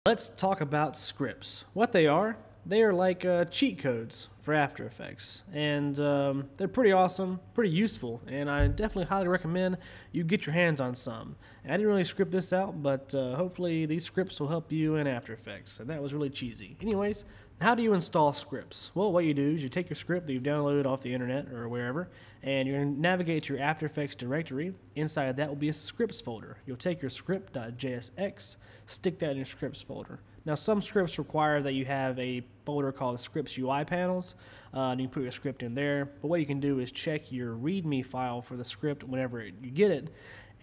Let's talk about scripts. What they are like cheat codes for After Effects, and they're pretty awesome, pretty useful, and I definitely highly recommend you get your hands on some. And I didn't really script this out, but hopefully these scripts will help you in After Effects, and that was really cheesy. Anyways, how do you install scripts? Well, what you do is you take your script that you've downloaded off the internet or wherever, and you're going to navigate to your After Effects directory. Inside that will be a scripts folder. You'll take your script.jsx, stick that in your scripts folder. Now, some scripts require that you have a folder called Scripts UI Panels, and you can put your script in there. But what you can do is check your README file for the script whenever you get it,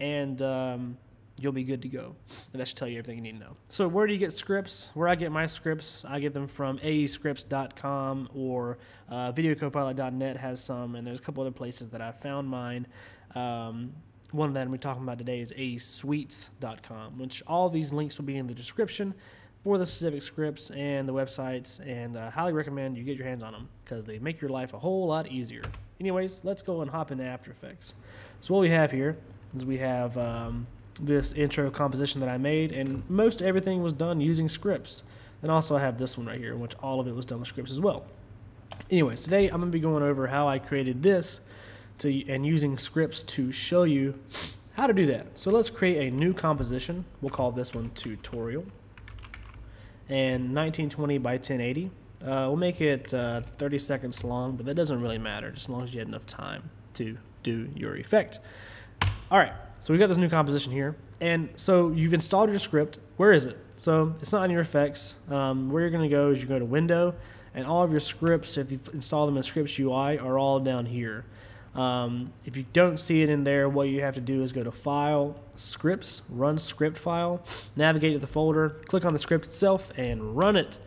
and you'll be good to go. And that should tell you everything you need to know. So where do you get scripts? Where I get my scripts, I get them from aescripts.com, or videocopilot.net has some, and there's a couple other places that I've found mine. One of them we're talking about today is aessuites.com, which all these links will be in the description for the specific scripts and the websites, and I highly recommend you get your hands on them because they make your life a whole lot easier. Anyways, let's go and hop into After Effects. So what we have here is we have this intro composition that I made, and most everything was done using scripts. And also I have this one right here, in which all of it was done with scripts as well. Anyways, today I'm going to be going over how I created this and using scripts to show you how to do that. So let's create a new composition. We'll call this one Tutorial. And 1920 by 1080. We'll make it 30 seconds long, but that doesn't really matter, just as long as you had enough time to do your effect. All right, so we got this new composition here, and so you've installed your script. Where is it? So it's not in your effects. Where you're going to go is you go to Window, and all of your scripts, if you've installed them in Scripts UI, are all down here. If you don't see it in there, what you have to do is go to File, Scripts, Run Script File, navigate to the folder, click on the script itself, and run it.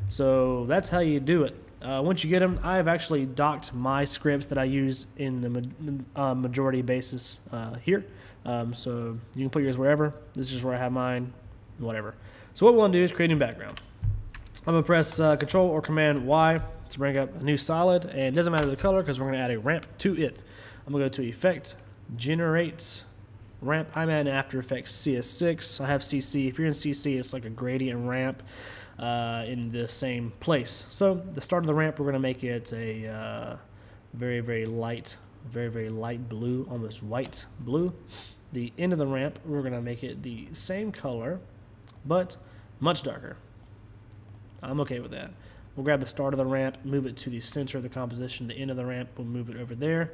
So that's how you do it. Once you get them, I've actually docked my scripts that I use in the majority basis here. So you can put yours wherever. This is where I have mine, whatever. So what we want to do is create a new background. I'm going to press Control or Command Y to bring up a new solid, and it doesn't matter the color because we're going to add a ramp to it. I'm going to go to Effect, Generate, Ramp. I'm at After Effects CS6. I have CC. If you're in CC, it's like a gradient ramp in the same place. So the start of the ramp, we're going to make it a very, very light blue, almost white blue. The end of the ramp, we're going to make it the same color, but much darker. I'm okay with that. We'll grab the start of the ramp, move it to the center of the composition. The end of the ramp, we'll move it over there,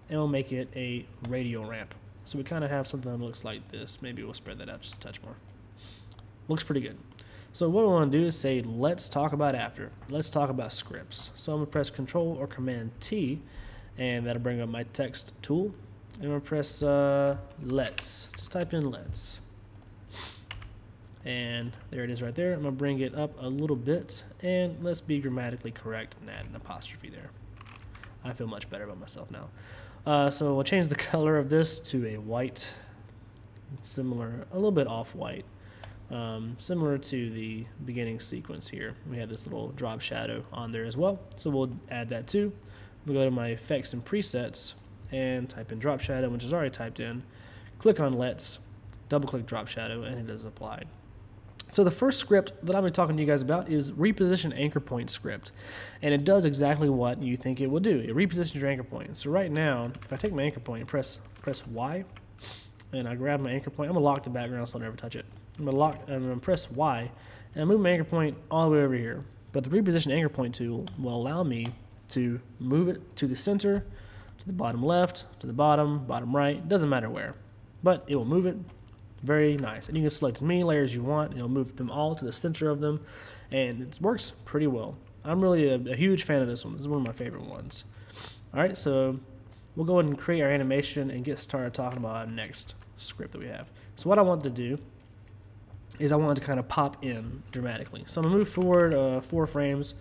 and we'll make it a radial ramp. So we kind of have something that looks like this. Maybe we'll spread that out just a touch more. Looks pretty good. So what we want to do is say, let's talk about After. Let's talk about scripts. So I'm going to press Control or Command T, and that'll bring up my text tool. And I'm going to press let's. Just type in let's. And there it is right there. I'm going to bring it up a little bit, and let's be grammatically correct and add an apostrophe there. I feel much better about myself now. So we'll change the color of this to a white, similar, a little bit off-white, similar to the beginning sequence here. We have this little drop shadow on there as well, so we'll add that too. We'll go to my effects and presets and type in drop shadow, which is already typed in. Click on let's, double-click drop shadow, and it is applied. So the first script that I'm going to be talking to you guys about is Reposition Anchor Point script, and it does exactly what you think it will do. It repositions your anchor point. So right now, if I take my anchor point and press Y, and I grab my anchor point, I'm going to lock the background so I'll never touch it. I'm going to press Y, and I move my anchor point all the way over here. But the Reposition Anchor Point tool will allow me to move it to the center, to the bottom left, to the bottom right, doesn't matter where, but it will move it. Very nice. And you can select as many layers you want, and it'll move them all to the center of them, and it works pretty well. I'm really a huge fan of this one. This is one of my favorite ones. Alright, so we'll go ahead and create our animation and get started talking about our next script that we have. So what I want to do is I want it to kind of pop in dramatically. So I'm going to move forward 4 frames,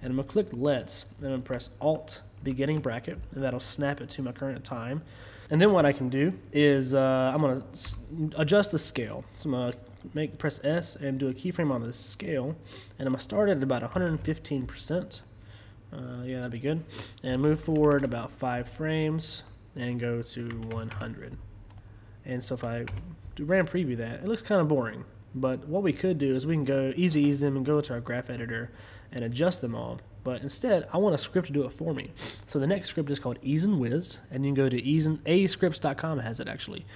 and I'm going to click Let's, and I'm going to press Alt beginning bracket, and that'll snap it to my current time. And then what I can do is I'm going to adjust the scale. So I'm going to press S and do a keyframe on the scale, and I'm going to start at about 115%. Yeah, that'd be good. And move forward about 5 frames and go to 100. And so if I do RAM preview that, it looks kind of boring. But what we could do is we can go ease them and go to our graph editor and adjust them all. But instead, I want a script to do it for me. So the next script is called Ease and Whiz, and you can go to ascripts.com, has it actually.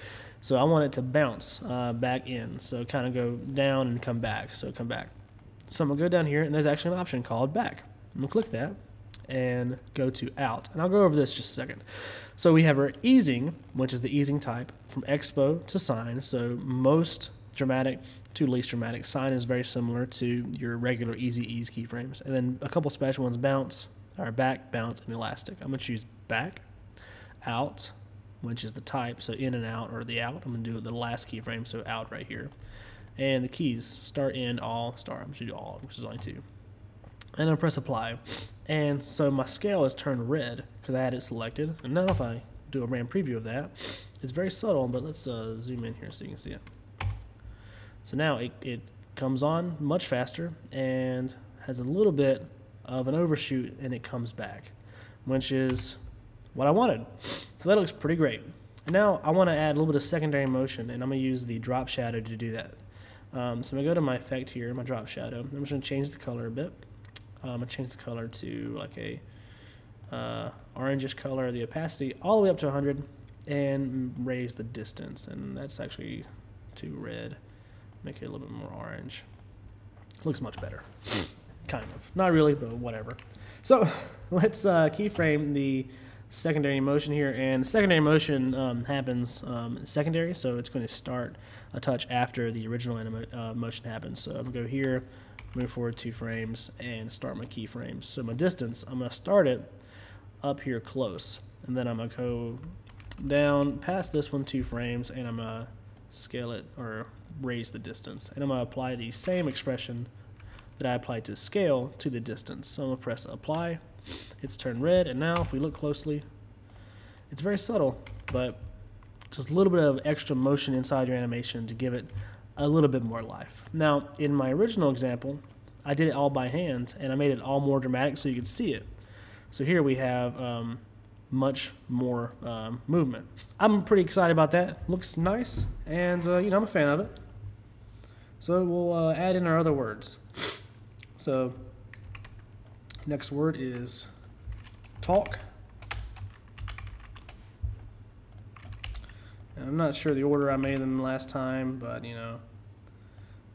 So I want it to bounce back in. So kind of go down and come back. So come back. So I'm gonna go down here, and there's actually an option called back. I'm gonna click that and go to out. And I'll go over this just a second. So we have our easing, which is the easing type, from expo to sign. So most dramatic to least dramatic. Sign is very similar to your regular easy ease keyframes. And then a couple special ones, bounce, or back, bounce, and elastic. I'm gonna choose back, out, which is the type, so in and out, or the out. I'm gonna do the last keyframe, so out right here. And the keys, start, end, all, start. I'm gonna do all, which is only 2. And I'll press apply. And so my scale is turned red because I had it selected. And now if I do a RAM preview of that, it's very subtle, but let's zoom in here so you can see it. So now it comes on much faster and has a little bit of an overshoot, and it comes back, which is what I wanted. So that looks pretty great. And now I want to add a little bit of secondary motion, and I'm going to use the drop shadow to do that. So I'm going to go to my effect here, my drop shadow. I'm just going to change the color a bit. I'm going to change the color to like a orangish color, the opacity all the way up to 100, and raise the distance. And that's actually too red. Make it a little bit more orange. Looks much better. Kind of. Not really, but whatever. So let's keyframe the secondary motion here. And the secondary motion happens secondary, so it's going to start a touch after the original motion happens. So I'm going to go here, move forward 2 frames, and start my keyframes. So my distance, I'm going to start it up here close. And then I'm going to go down past this one 2 frames, and I'm going to scale it or raise the distance. And I'm going to apply the same expression that I applied to scale to the distance. So I'm going to press apply. It's turned red, and now if we look closely, it's very subtle, but just a little bit of extra motion inside your animation to give it a little bit more life. Now, in my original example, I did it all by hand, and I made it all more dramatic so you could see it. So here we have much more movement. I'm pretty excited about that. Looks nice, and you know, I'm a fan of it. So we'll add in our other words. So next word is talk. And I'm not sure the order I made them last time, but you know,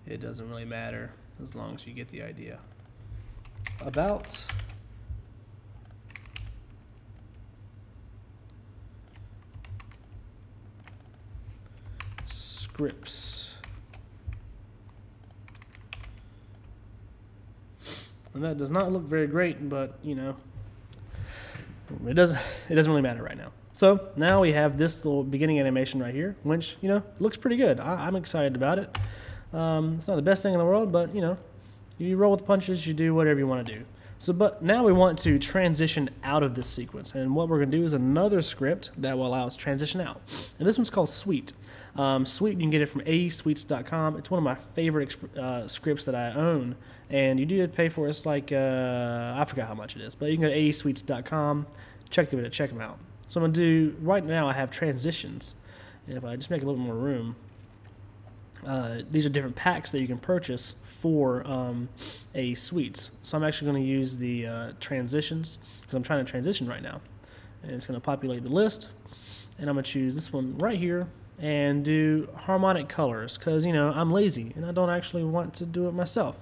it doesn't really matter as long as you get the idea. About. Scripts. And that does not look very great, but you know, it doesn't really matter right now. So now we have this little beginning animation right here, which, you know, looks pretty good. I'm excited about it. It's not the best thing in the world, but you know, you roll with the punches, you do whatever you want to do. So, but now we want to transition out of this sequence, and what we're going to do is another script that will allow us to transition out. And this one's called Sweet. Sweet, you can get it from asweets.com. It's one of my favorite scripts that I own, and you do pay for it. It's like, I forgot how much it is, but you can go to asweets.com, check them out. So I'm going to do, right now I have transitions, and if I just make a little more room, these are different packs that you can purchase for Sweets. So I'm actually going to use the transitions, because I'm trying to transition right now. And it's going to populate the list, and I'm going to choose this one right here, and do harmonic colors, because, you know, I'm lazy and I don't actually want to do it myself.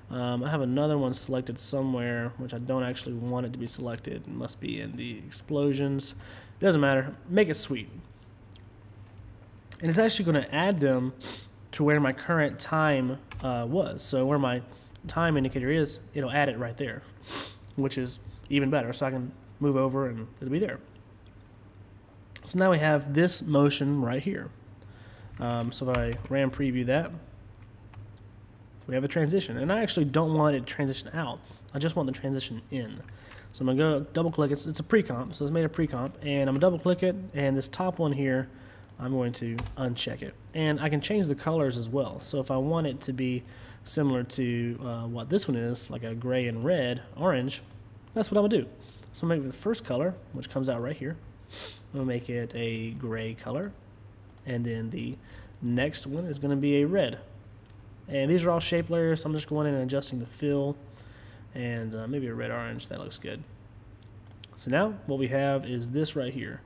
I have another one selected somewhere which I don't actually want it to be selected. It must be in the explosions. It doesn't matter. Make it sweet. And it's actually going to add them to where my current time was. So where my time indicator is, it'll add it right there, which is even better. So I can move over and it'll be there. So now we have this motion right here. So if I RAM preview that, we have a transition. And I actually don't want it to transition out. I just want the transition in. So I'm going to go double click. It's a pre-comp, so it's made a pre-comp. And I'm going to double click it, and this top one here, I'm going to uncheck it. And I can change the colors as well. So if I want it to be similar to what this one is, like a gray and red, orange, that's what I'm going to do. So I'm going to make the first color, which comes out right here. I'm going to make it a gray color. And then the next one is going to be a red. And these are all shape layers, so I'm just going in and adjusting the fill, and maybe a red orange. That looks good. So now what we have is this right here.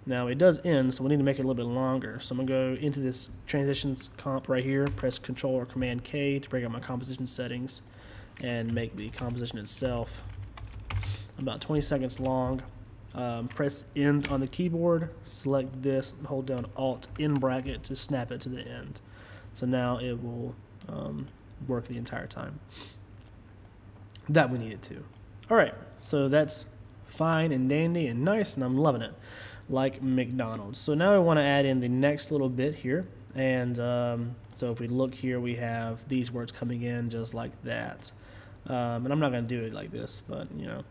Now it does end, so we need to make it a little bit longer. So I'm going to go into this transitions comp right here, press Control or Command K to bring up my composition settings, and make the composition itself about 20 seconds long. Press end on the keyboard, select this, and hold down Alt in bracket to snap it to the end. So now it will work the entire time that we need it to. Alright, so that's fine and dandy and nice, and I'm loving it, like McDonald's. So now I want to add in the next little bit here, and so if we look here, we have these words coming in just like that. And I'm not going to do it like this, but you know,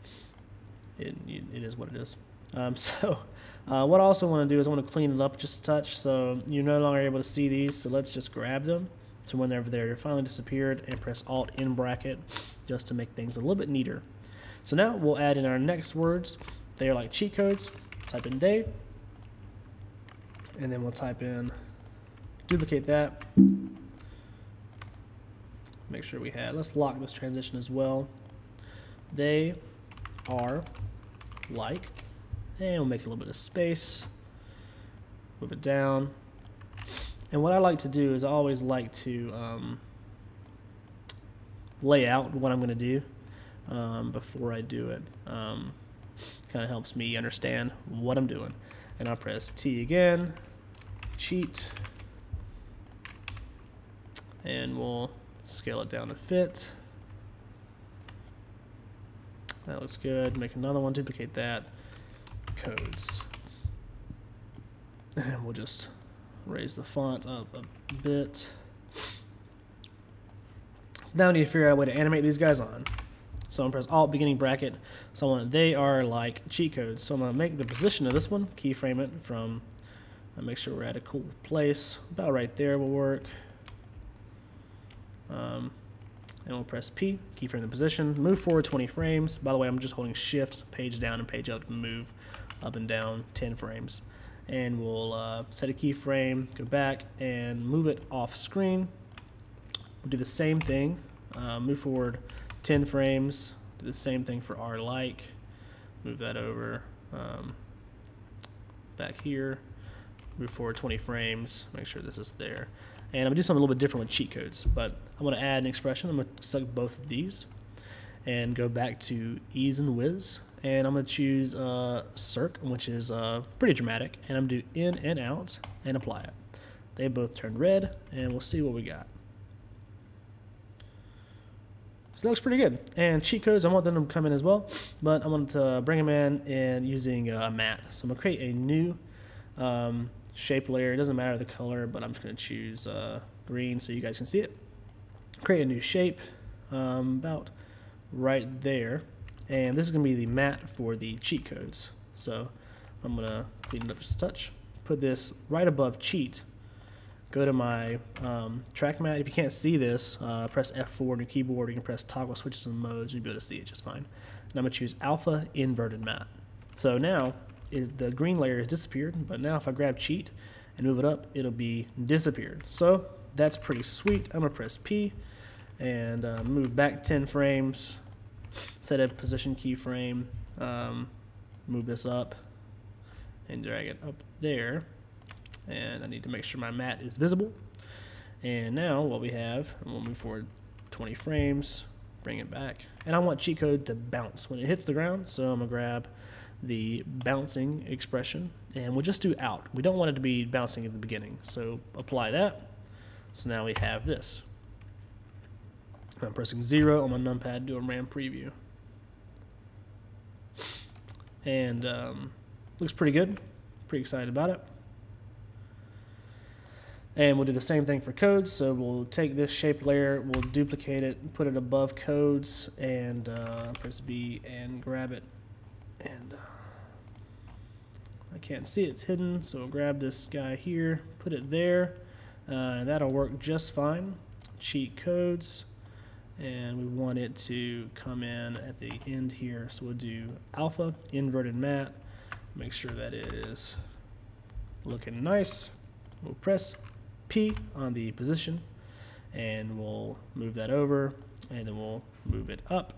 it is what it is. What I also want to do is I want to clean it up just a touch, so you're no longer able to see these, so let's just grab them. So whenever they're finally disappeared, and press Alt in bracket just to make things a little bit neater. So now we'll add in our next words. They are like cheat codes. Type in day, and then we'll type in, duplicate that. Make sure we have, let's lock this transition as well. They are like, and we'll make a little bit of space, move it down. And what I like to do is I always like to lay out what I'm going to do before I do it. Kind of helps me understand what I'm doing. And I'll press T again, cheat, and we'll scale it down to fit. That looks good. Make another one, duplicate that, codes. And we'll just raise the font up a bit. So now I need to figure out a way to animate these guys on. So I'm going to press Alt beginning bracket. So they are like cheat codes. So I'm going to make the position of this one, keyframe it from, make sure we're at a cool place. About right there will work. And we'll press P, keyframe the position, move forward 20 frames. By the way, I'm just holding Shift, page down and page up to move up and down 10 frames. And we'll set a keyframe, go back and move it off screen. We'll do the same thing, move forward 10 frames, do the same thing for our like, move that over back here, move forward 20 frames, make sure this is there. And I'm going to do something a little bit different with cheat codes, but I'm going to add an expression. I'm going to select both of these and go back to Ease and Wiz, and I'm going to choose Circ, which is pretty dramatic, and I'm going to do in and out and apply it. They both turn red, and we'll see what we got. So that looks pretty good. And cheat codes, I want them to come in as well, but I want to bring them in and using a matte. So I'm going to create a new shape layer. It doesn't matter the color, but I'm just going to choose green so you guys can see it. Create a new shape about right there. And this is going to be the matte for the cheat codes. So I'm going to clean it up just a touch. Put this right above cheat. Go to my track matte. If you can't see this, press F4 on your keyboard. You can press toggle switches and modes. You'll be able to see it just fine. And I'm going to choose alpha inverted matte. So now the green layer has disappeared, but now if I grab cheat and move it up, it'll be disappeared. So that's pretty sweet. I'm going to press P and move back 10 frames, set a position keyframe, move this up and drag it up there. And I need to make sure my matte is visible. And now what we have, and we'll move forward 20 frames, bring it back. And I want cheat code to bounce when it hits the ground, so I'm going to grab the bouncing expression, and we'll just do out. We don't want it to be bouncing at the beginning, so apply that. So now we have this. I'm pressing 0 on my numpad, do a RAM preview. And looks pretty good. Pretty excited about it. And we'll do the same thing for codes. So we'll take this shape layer, we'll duplicate it, put it above codes, and press V and grab it. And I can't see it's hidden, so we'll grab this guy here, put it there, and that'll work just fine. Cheat codes, and we want it to come in at the end here. So we'll do alpha inverted matte, make sure that it is looking nice. We'll press P on the position, and we'll move that over, and then we'll move it up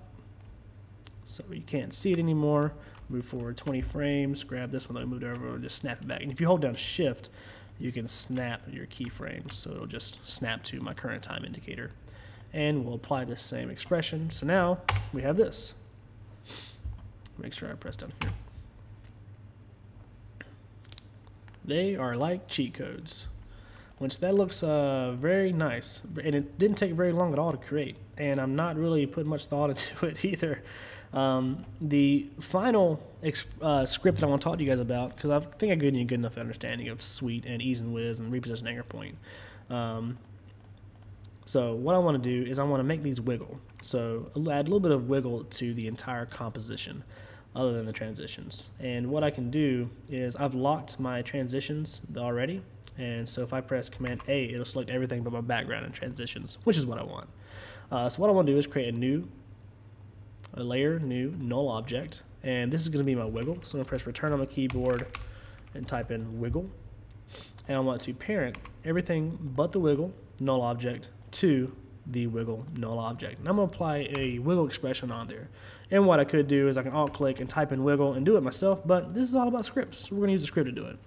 so you can't see it anymore. Move forward 20 frames, grab this one that I moved over, and just snap it back. And if you hold down shift, you can snap your keyframes, so it'll just snap to my current time indicator. And we'll apply this same expression. So now we have this. Make sure I press down here. They are like cheat codes, which that looks very nice, and it didn't take very long at all to create, and I'm not really putting much thought into it either. The final script that I want to talk to you guys about, because I think I've given you a good enough understanding of sweet and ease and whiz and reposition anchor point. So what I want to do is I want to make these wiggle. So I'll add a little bit of wiggle to the entire composition other than the transitions. And what I can do is I've locked my transitions already. And so if I press Command A, it'll select everything but my background and transitions, which is what I want. So what I want to do is create a layer, new, null object. And this is going to be my wiggle. So I'm going to press return on my keyboard and type in wiggle. And I want to parent everything but the wiggle, null object, to the wiggle null object. And I'm going to apply a wiggle expression on there. And what I could do is I can alt click and type in wiggle and do it myself, but this is all about scripts. So we're going to use a script to do it.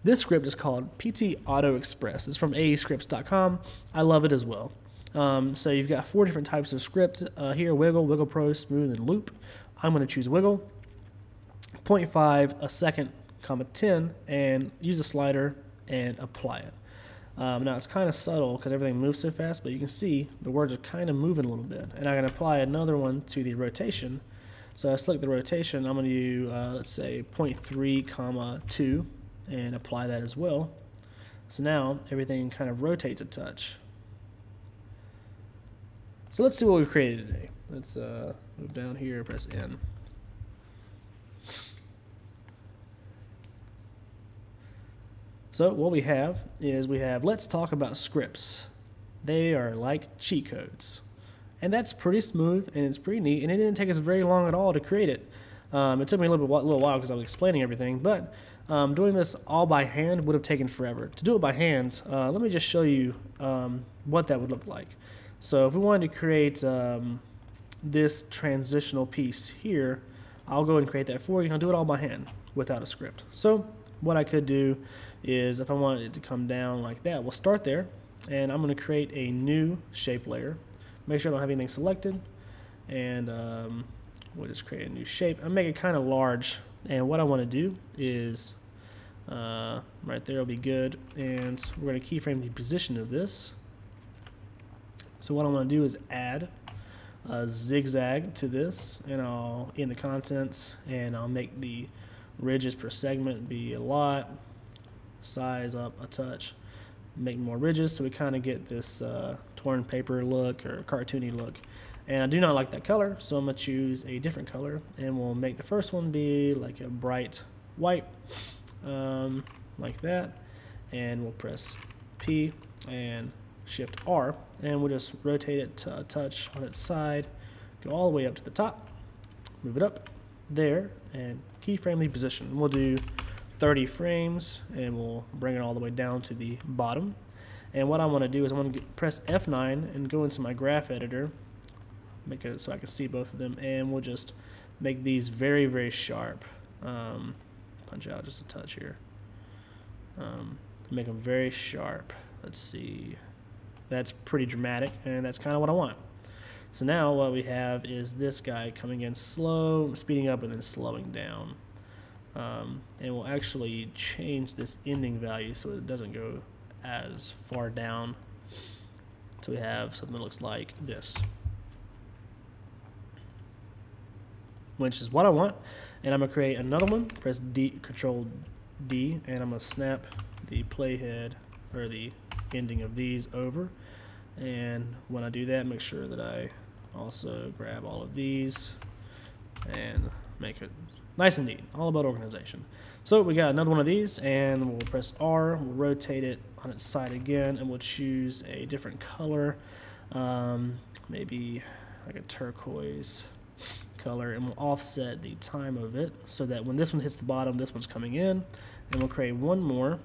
This script is called PT Auto Express. It's from aescripts.com. I love it as well. So you've got 4 different types of scripts here: wiggle, wiggle pro, smooth, and loop. I'm going to choose wiggle, 0.5 a second, comma 10, and use a slider and apply it. Now it's kind of subtle because everything moves so fast, but you can see the words are kind of moving a little bit. And I can apply another one to the rotation. So I select the rotation. I'm going to do, let's say, 0.3 comma 2 and apply that as well. So now everything kind of rotates a touch. So let's see what we've created today. Let's move down here, press N. So what we have is let's talk about scripts. They are like cheat codes. And that's pretty smooth and it's pretty neat, and it didn't take us very long at all to create it. It took me a little while because I was explaining everything, but doing this all by hand would have taken forever. To do it by hand, let me just show you what that would look like. So if we wanted to create this transitional piece here, I'll go ahead and create that for you, and I'll do it all by hand without a script. So what I could do is, if I wanted it to come down like that, we'll start there, and I'm going to create a new shape layer. Make sure I don't have anything selected, and we'll just create a new shape. I'll make it kind of large, and what I want to do is right there will be good, and we're going to keyframe the position of this. So what I want to do is add a zigzag to this, and I'll in the contents, and I'll make the ridges per segment be a lot, size up a touch, make more ridges so we kind of get this torn paper look or cartoony look. And I do not like that color, so I'm going to choose a different color, and we'll make the first one be like a bright white, like that, and we'll press P and Shift R, and we'll just rotate it to a touch on its side, go all the way up to the top, move it up there, and keyframe the position. We'll do 30 frames, and we'll bring it all the way down to the bottom. And what I want to do is I want to press F9 and go into my graph editor, make it so I can see both of them, and we'll just make these very, very sharp. Punch out just a touch here. Make them very sharp. Let's see. That's pretty dramatic, and that's kind of what I want. So now what we have is this guy coming in slow, speeding up, and then slowing down. And we'll actually change this ending value so it doesn't go as far down. So we have something that looks like this, which is what I want. And I'm going to create another one, press Control D, and I'm going to snap the playhead or the ending of these over. And when I do that, make sure that I also grab all of these and make it nice and neat, all about organization. So we got another one of these, and we'll press R, we'll rotate it on its side again, and we'll choose a different color, maybe like a turquoise color, and we'll offset the time of it so that when this one hits the bottom, this one's coming in, and we'll create one more,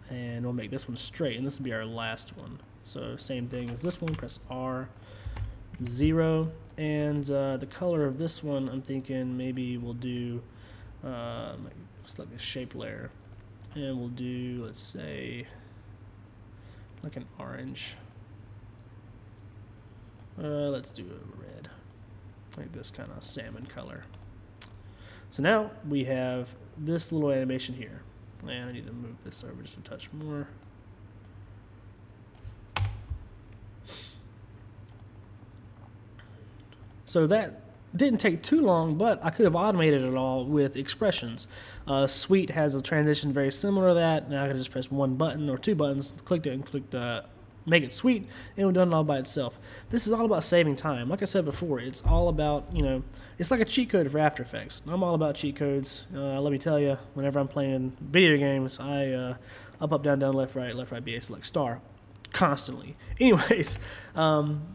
and we'll make this one straight, and this will be our last one. So same thing as this one, press R, 0, and the color of this one, I'm thinking maybe we'll do, select a shape layer, and we'll do, let's say, like an orange. Let's do a red, like this kind of salmon color. So now we have this little animation here, and I need to move this over just a touch more. So that didn't take too long, but I could have automated it all with expressions. Suite has a transition very similar to that. Now I can just press one button or two buttons, clicked it and clicked make it sweet, and we're done it all by itself. This is all about saving time. Like I said before, it's all about, you know, it's like a cheat code for After Effects. I'm all about cheat codes. Let me tell you, whenever I'm playing video games, I up, down, left, right, BA, select star. Constantly. Anyways,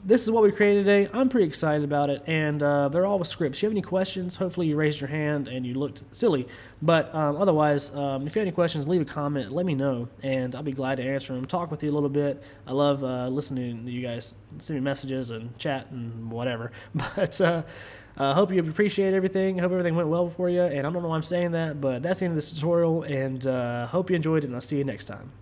this is what we created today. I'm pretty excited about it, and they're all with scripts. If you have any questions, hopefully you raised your hand and you looked silly, but otherwise, if you have any questions, leave a comment, let me know, and I'll be glad to answer them, talk with you a little bit. I love listening to you guys send me messages and chat and whatever, but hope you appreciate everything. Hope everything went well for you, and I don't know why I'm saying that, but that's the end of this tutorial, and hope you enjoyed it, and I'll see you next time.